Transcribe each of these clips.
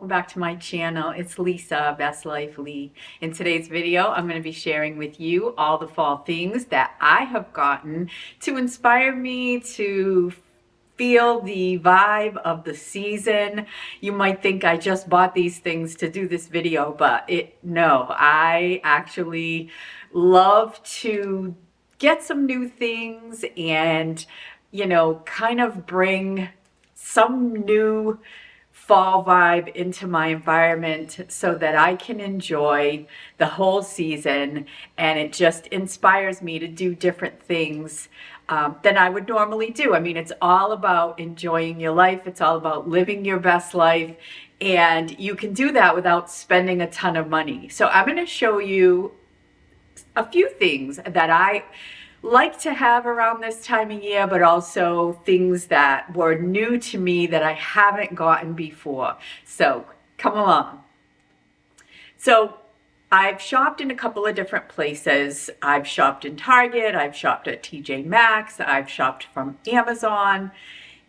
welcome back to my channel. It's Lisa, Best Life Lee. In today's video, I'm going to be sharing with you all the fall things that I have gotten to inspire me to feel the vibe of the season. You might think I just bought these things to do this video, but no, I actually love to get some new things and, kind of bring some new fall vibe into my environment so that I can enjoy the whole season, and it just inspires me to do different things than I would normally do. I mean, it's all about enjoying your life. It's all about living your best life, and you can do that without spending a ton of money. So I'm going to show you a few things that I like to have around this time of year, but also things that were new to me that I haven't gotten before. So come along. So I've shopped in a couple of different places. I've shopped in Target, I've shopped at TJ Maxx, I've shopped from Amazon,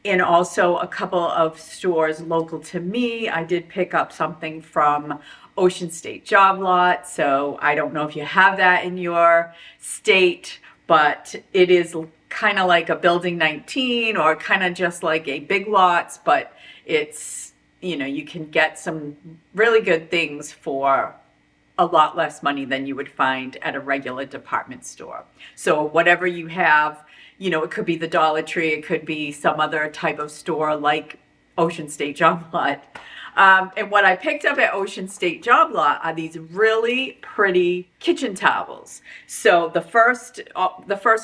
and also a couple of stores local to me. I did pick up something from Ocean State Job Lot. So I don't know if you have that in your state, but it is kind of like a Building 19 or kind of just like a Big Lots, but it's, you can get some really good things for a lot less money than you would find at a regular department store. So whatever you have, it could be the Dollar Tree, it could be some other type of store like Ocean State Job Lot. And what I picked up at Ocean State Job Lot are these really pretty kitchen towels. So the first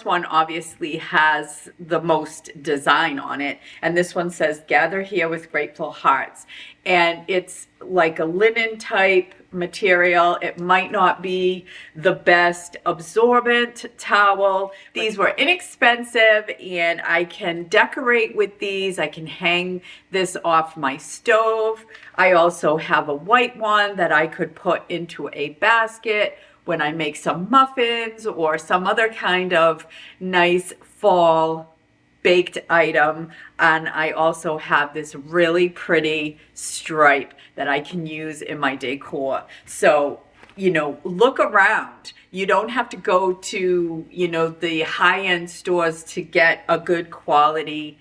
one obviously has the most design on it. And this one says, "Gather here with grateful hearts." And it's like a linen type material. It might not be the best absorbent towel. These were inexpensive, and I can decorate with these. I can hang this off my stove. I also have a white one that I could put into a basket when I make some muffins or some other kind of nice fall baked item. And I also have this really pretty stripe that I can use in my decor. So, look around. You don't have to go to, the high-end stores to get a good quality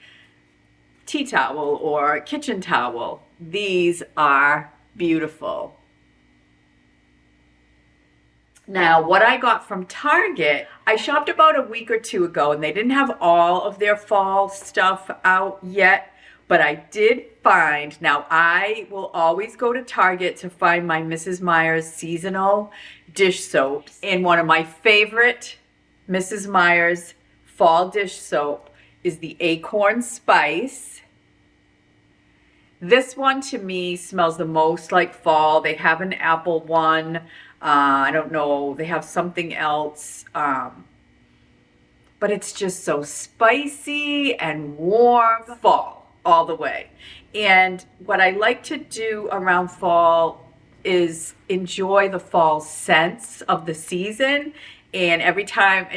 tea towel or kitchen towel. These are beautiful. Now, what I got from Target, I shopped about a week or two ago, and they didn't have all of their fall stuff out yet, but I did find, now I will always go to Target to find my Mrs. Meyer's seasonal dish soaps, and one of my favorite Mrs. Meyer's fall dish soap is the Acorn Spice. This one to me smells the most like fall. They have an apple one. I don't know, they have something else, but it's just so spicy and warm. Fall all the way. And what I like to do around fall is enjoy the fall scents of the season. And every time,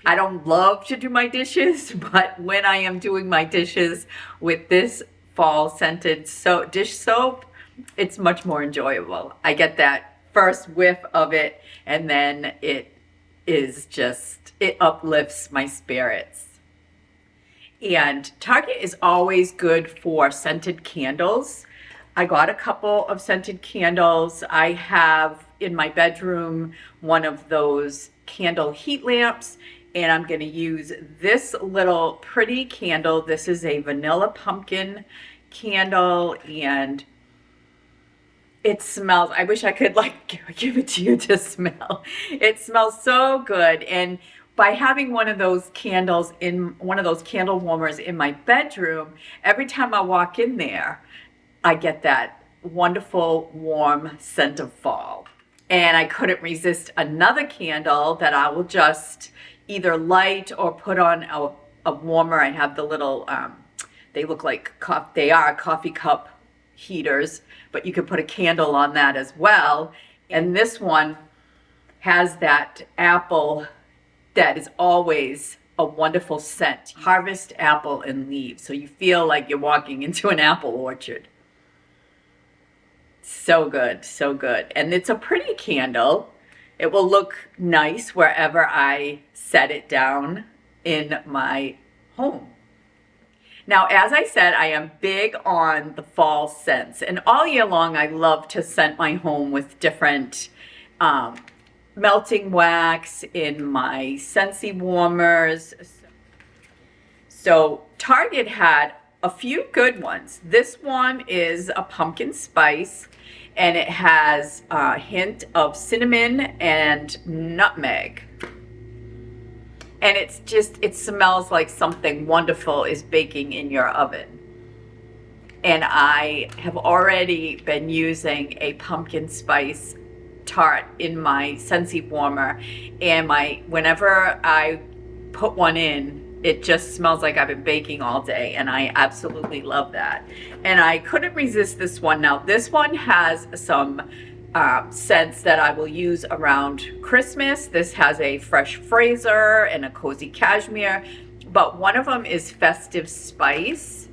I don't love to do my dishes, but when I am doing my dishes with this fall scented dish soap, it's much more enjoyable. I get that first whiff of it, and then it uplifts my spirits. And Target is always good for scented candles. I got a couple of scented candles. I have in my bedroom one of those candle heat lamps, and I'm going to use this little pretty candle. This is a vanilla pumpkin candle, and it smells, I wish I could give it to you to smell. It smells so good. And by having one of those candle warmers in my bedroom, every time I walk in there, I get that wonderful warm scent of fall. And I couldn't resist another candle that I will just either light or put on a warmer. I have the little, they look like, they are coffee cup heaters, but you could put a candle on that as well. And this one has that apple that is always a wonderful scent. Harvest apple and leaves. So you feel like you're walking into an apple orchard. So good, so good. And it's a pretty candle. It will look nice wherever I set it down in my home. Now, as I said, I am big on the fall scents, and all year long I love to scent my home with different melting wax in my Scentsy warmers. So Target had a few good ones. This one is a pumpkin spice, and it has a hint of cinnamon and nutmeg. And it smells like something wonderful is baking in your oven. And I have already been using a pumpkin spice tart in my Scentsy warmer, and whenever I put one in, it just smells like I've been baking all day, and I absolutely love that. And I couldn't resist this one. Now, this one has some scents that I will use around Christmas. This has a fresh Fraser and a cozy cashmere, but one of them is festive spice.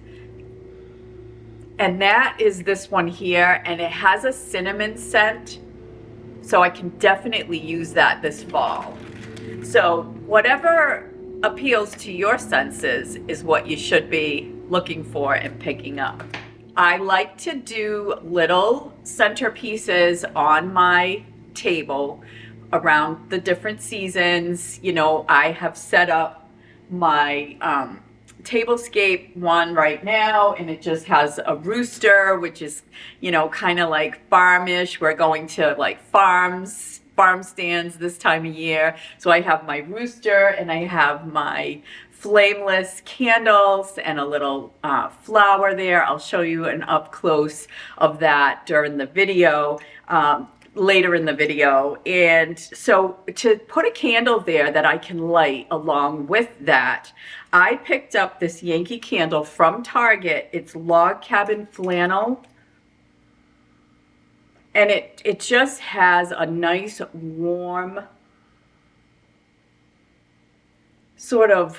And that is this one here, and it has a cinnamon scent, so I can definitely use that this fall. So whatever appeals to your senses is what you should be looking for and picking up. I like to do little centerpieces on my table around the different seasons. You know, I have set up my tablescape one right now, and it just has a rooster, which is, you know, kind of like farmish. We're going to like farm stands this time of year. So I have my rooster, and I have my flameless candles and a little flower there. I'll show you an up close of that during the video, later in the video. And so to put a candle there that I can light along with that, I picked up this Yankee Candle from Target. It's log cabin flannel. And it just has a nice warm sort of,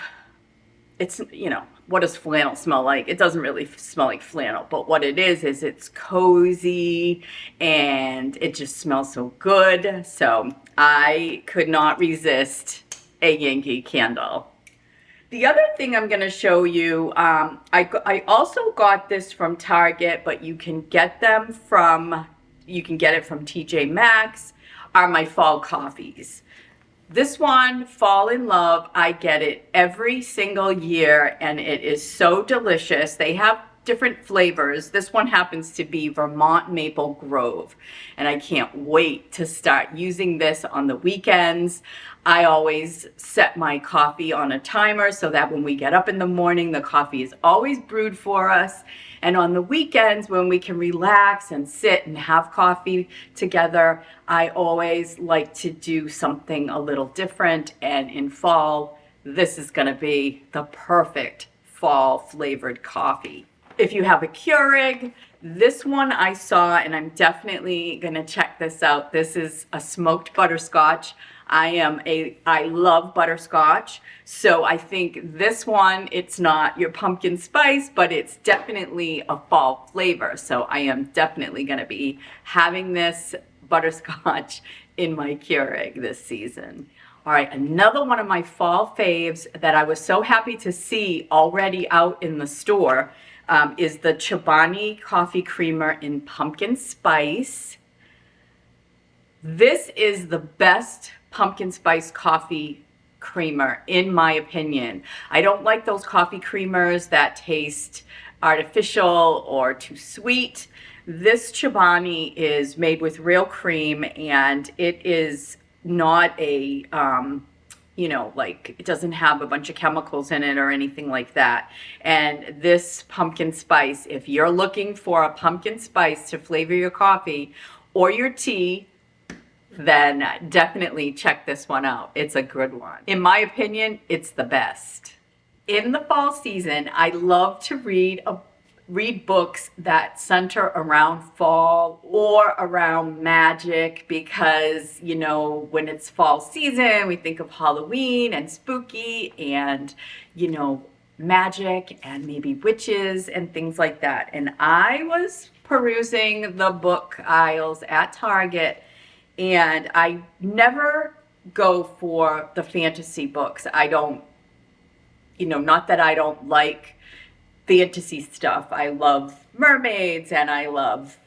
it's, you know, what does flannel smell like? It doesn't really smell like flannel, but what it is it's cozy, and it just smells so good. So I could not resist a Yankee Candle. The other thing I'm going to show you, I also got this from Target, but you can get it from TJ Maxx, are my fall coffees. This one, Fall in Love, I get it every single year, and it is so delicious. They have different flavors. This one happens to be Vermont Maple Grove, and I can't wait to start using this on the weekends. I always set my coffee on a timer so that when we get up in the morning, the coffee is always brewed for us. And on the weekends, when we can relax and sit and have coffee together, I always like to do something a little different. And in fall, this is going to be the perfect fall flavored coffie. If you have a Keurig, this one I saw, and I'm definitely going to check this out. This is a smoked butterscotch. I love butterscotch, so I think this one, it's not your pumpkin spice, but it's definitely a fall flavor. So I am definitely going to be having this butterscotch in my Keurig this season. All right, another one of my fall faves that I was so happy to see already out in the store is the Chobani Coffee Creamer in Pumpkin Spice. This is the best pumpkin spice coffee creamer, in my opinion. I don't like those coffee creamers that taste artificial or too sweet. This Chobani is made with real cream, and it is not a, like, it doesn't have a bunch of chemicals in it or anything like that. And this pumpkin spice, if you're looking for a pumpkin spice to flavor your coffee or your tea, then definitely check this one out. It's a good one. In my opinion, it's the best. In the fall season, I love to read books that center around fall or around magic, because, you know, when it's fall season, we think of Halloween and spooky and, you know, magic and maybe witches and things like that. And I was perusing the book aisles at Target, and I never go for the fantasy books. I don't, not that I don't like fantasy stuff. I love mermaids and I love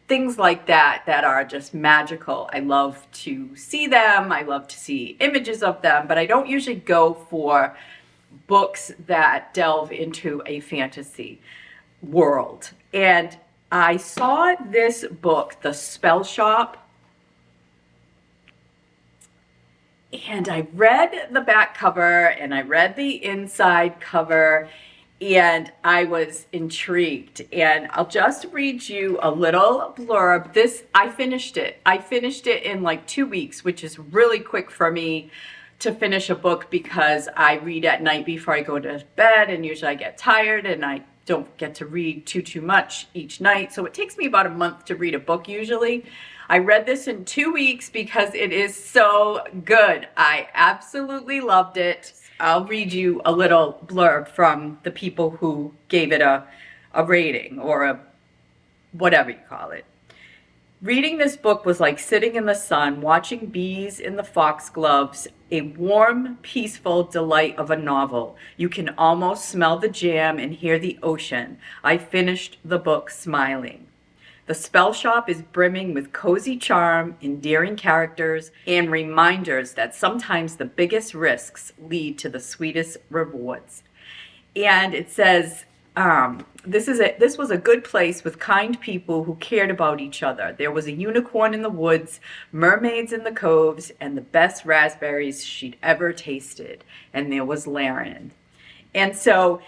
things like that that are just magical. I love to see them. I love to see images of them, but I don't usually go for books that delve into a fantasy world. And I saw this book, The Spell Shop, and I read the back cover and I read the inside cover, and I was intrigued. And I'll just read you a little blurb. I finished it. I finished it in like 2 weeks, which is really quick for me to finish a book because I read at night before I go to bed, and usually I get tired and I don't get to read too much each night. So it takes me about a month to read a book usually. I read this in 2 weeks because it is so good. I absolutely loved it. I'll read you a little blurb from the people who gave it a rating, or a whatever you call it. Reading this book was like sitting in the sun, watching bees in the foxgloves, a warm, peaceful delight of a novel. You can almost smell the jam and hear the ocean. I finished the book smiling. The Spell Shop is brimming with cozy charm, endearing characters, and reminders that sometimes the biggest risks lead to the sweetest rewards. And it says, this was a good place with kind people who cared about each other. There was a unicorn in the woods, mermaids in the coves, and the best raspberries she'd ever tasted. And there was Laren. And so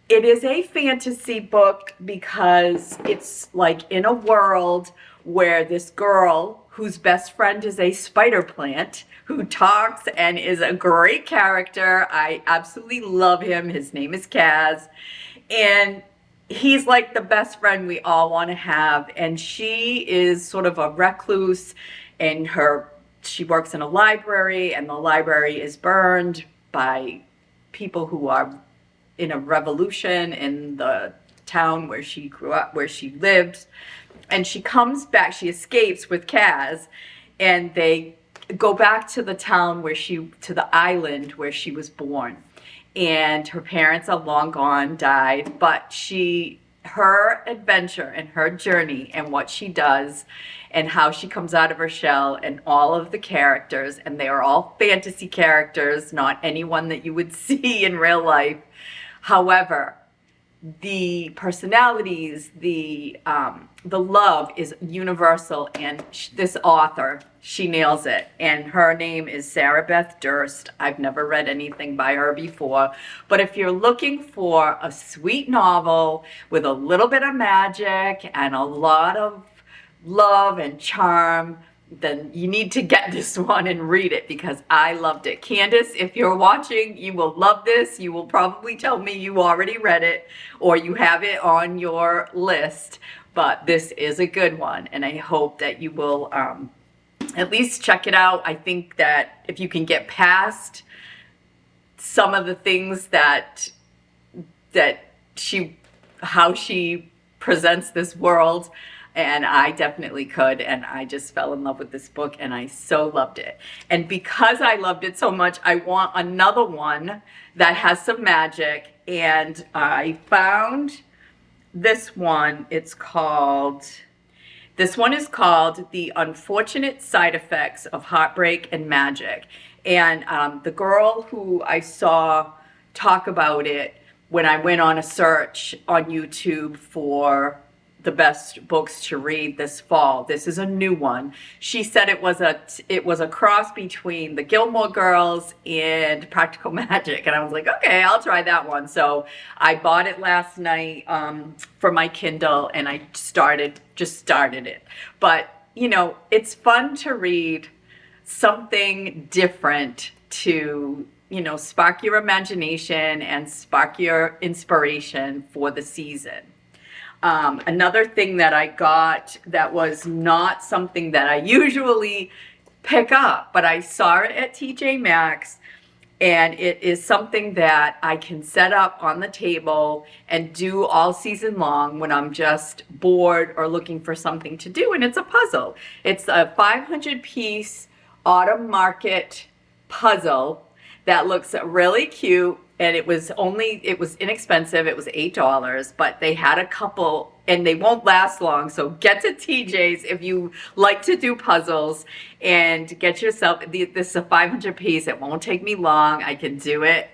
it is a fantasy book because it's like in a world where this girl whose best friend is a spider plant who talks and is a great character. I absolutely love him. His name is Kaz. And he's like the best friend we all want to have. And she is sort of a recluse, and she works in a library, and the library is burned by people who are in a revolution in the town where she grew up, where she lived. And she comes back, she escapes with Kaz, and they go back to the town to the island where she was born. And her parents are long gone, died, but her adventure and her journey and what she does and how she comes out of her shell, and all of the characters, and they are all fantasy characters, not anyone that you would see in real life. However, the personalities, the love is universal, and this author, she nails it. And her name is Sarah Beth Durst. I've never read anything by her before, but if you're looking for a sweet novel with a little bit of magic and a lot of love and charm, then you need to get this one and read it, because I loved it. Candace, if you're watching, you will love this. You will probably tell me you already read it or you have it on your list, but this is a good one, and I hope that you will at least check it out. I think that if you can get past some of the things how she presents this world, and I definitely could, and I just fell in love with this book, and I so loved it. And because I loved it so much, I want another one that has some magic, and I found this one. This one is called The Unfortunate Side Effects of Heartbreak and Magic. And the girl who I saw talk about it when I went on a search on YouTube for the best books to read this fall, this is a new one. She said it was a cross between the Gilmore Girls and Practical Magic, and I was like, okay, I'll try that one. So I bought it last night for my Kindle, and I just started it. But it's fun to read something different to spark your imagination and spark your inspiration for the season. Another thing that I got that was not something that I usually pick up, but I saw it at TJ Maxx, And it is something that I can set up on the table and do all season long when I'm just bored or looking for something to do. And it's a puzzle. It's a 500 piece autumn market puzzle that looks really cute. And it was inexpensive. It was $8, but they had a couple and they won't last long. So get to TJ's if you like to do puzzles and get yourself, this is a 500 piece. It won't take me long. I can do it,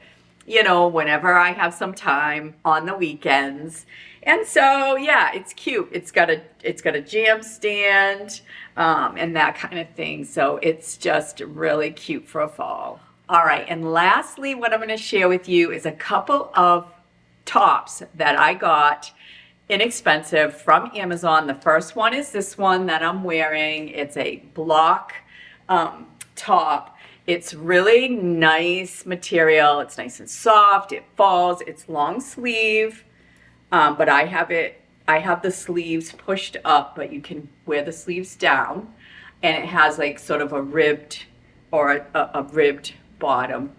you know, whenever I have some time on the weekends. And so, yeah, it's cute. It's got a jam stand, and that kind of thing. So it's just really cute for fall. All right, and lastly, what I'm going to share with you is a couple of tops that I got inexpensive from Amazon. The first one is this one that I'm wearing. It's a block top. It's really nice material. It's nice and soft. It falls. It's long sleeve, but I have the sleeves pushed up, but you can wear the sleeves down, and it has like sort of a ribbed or a ribbed bottom,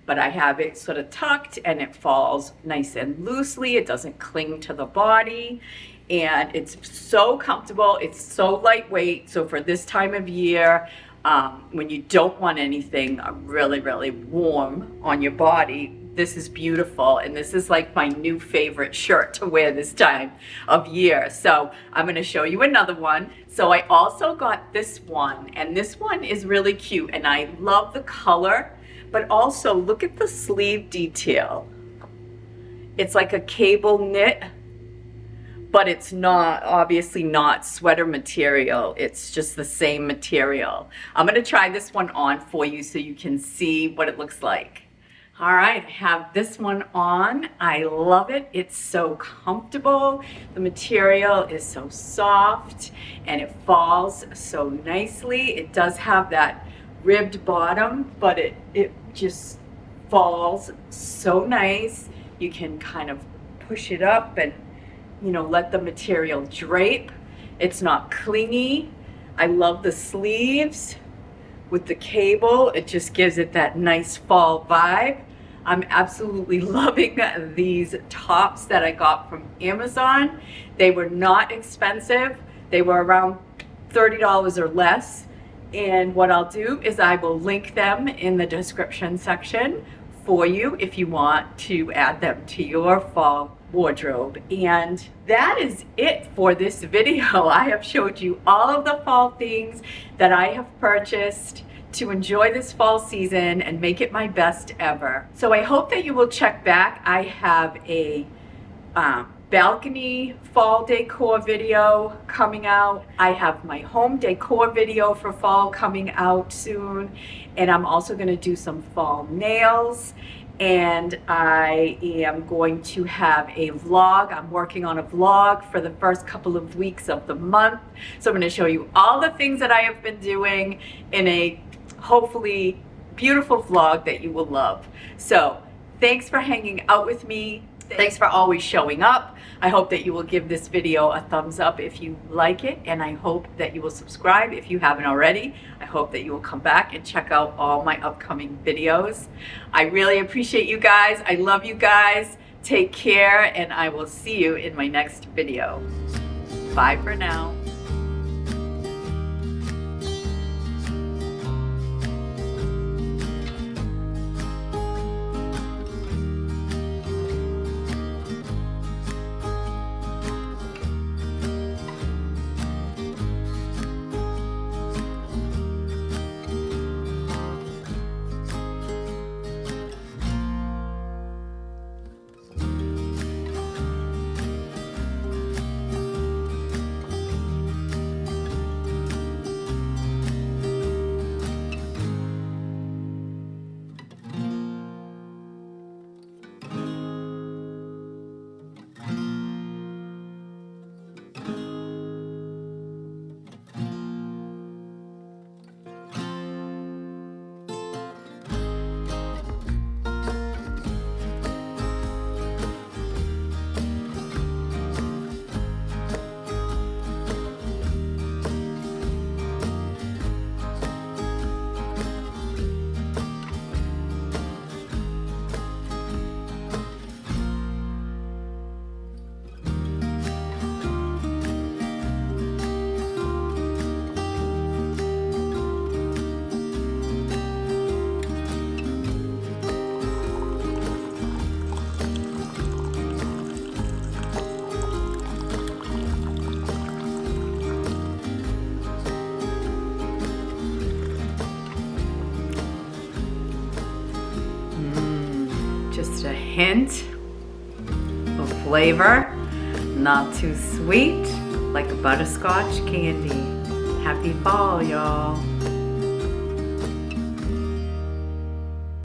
but I have it sort of tucked and it falls nice and loosely. It doesn't cling to the body, and it's so comfortable. It's so lightweight. So for this time of year, when you don't want anything really, really warm on your body, this is beautiful. And this is like my new favorite shirt to wear this time of year. So I'm going to show you another one. So I also got this one, and this one is really cute, and I love the color. But also look at the sleeve detail. It's like a cable knit, but it's not, obviously not sweater material. It's just the same material. I'm gonna try this one on for you so you can see what it looks like. All right, I have this one on. I love it. It's so comfortable. The material is so soft and it falls so nicely. It does have that ribbed bottom, but it just falls so nice. You can kind of push it up and, you know, let the material drape. It's not clingy. I love the sleeves with the cable. It just gives it that nice fall vibe. I'm absolutely loving these tops that I got from Amazon. They were not expensive. They were around $30 or less. And what I'll do is I will link them in the description section for you if you want to add them to your fall wardrobe. And that is it for this video. I have showed you all of the fall things that I have purchased to enjoy this fall season and make it my best ever. So I hope that you will check back. I have a balcony fall decor video coming out. I have my home decor video for fall coming out soon, and I'm also going to do some fall nails, and I am going to have a vlog. I'm working on a vlog for the first couple of weeks of the month, so I'm going to show you all the things that I have been doing in a hopefully beautiful vlog that you will love. So thanks for hanging out with me. Thanks for always showing up. I hope that you will give this video a thumbs up if you like it, and I hope that you will subscribe if you haven't already. I hope that you will come back and check out all my upcoming videos. I really appreciate you guys. I love you guys. Take care, and I will see you in my next video. Bye for now. hint of flavor, not too sweet, like a butterscotch candy. Happy fall, y'all.